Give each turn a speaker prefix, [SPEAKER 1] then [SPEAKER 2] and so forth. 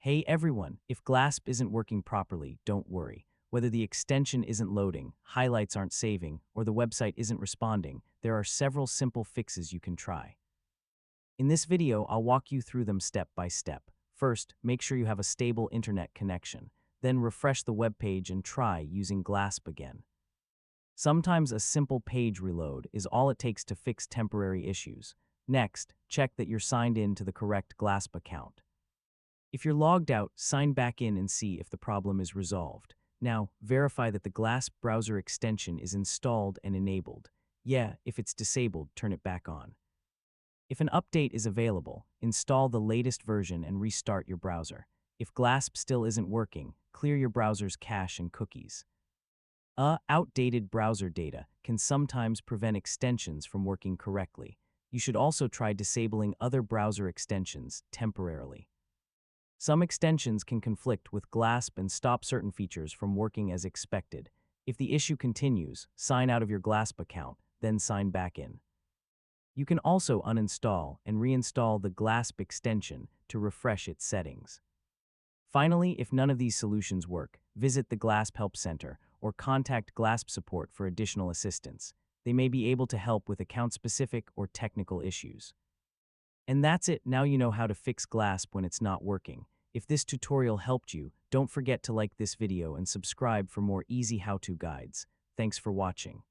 [SPEAKER 1] Hey everyone, if Glasp isn't working properly, don't worry. Whether the extension isn't loading, highlights aren't saving, or the website isn't responding, there are several simple fixes you can try. In this video, I'll walk you through them step by step. First, make sure you have a stable internet connection. Then refresh the web page and try using Glasp again. Sometimes a simple page reload is all it takes to fix temporary issues. Next, check that you're signed in to the correct Glasp account. If you're logged out, sign back in and see if the problem is resolved. Now, verify that the Glasp browser extension is installed and enabled. Yeah, if it's disabled, turn it back on. If an update is available, install the latest version and restart your browser. If Glasp still isn't working, clear your browser's cache and cookies. Outdated browser data can sometimes prevent extensions from working correctly. You should also try disabling other browser extensions temporarily. Some extensions can conflict with Glasp and stop certain features from working as expected. If the issue continues, sign out of your Glasp account, then sign back in. You can also uninstall and reinstall the Glasp extension to refresh its settings. Finally, if none of these solutions work, visit the Glasp Help Center or contact Glasp support for additional assistance. They may be able to help with account-specific or technical issues. And that's it. Now you know how to fix Glasp when it's not working. If this tutorial helped you, don't forget to like this video and subscribe for more easy how-to guides. Thanks for watching.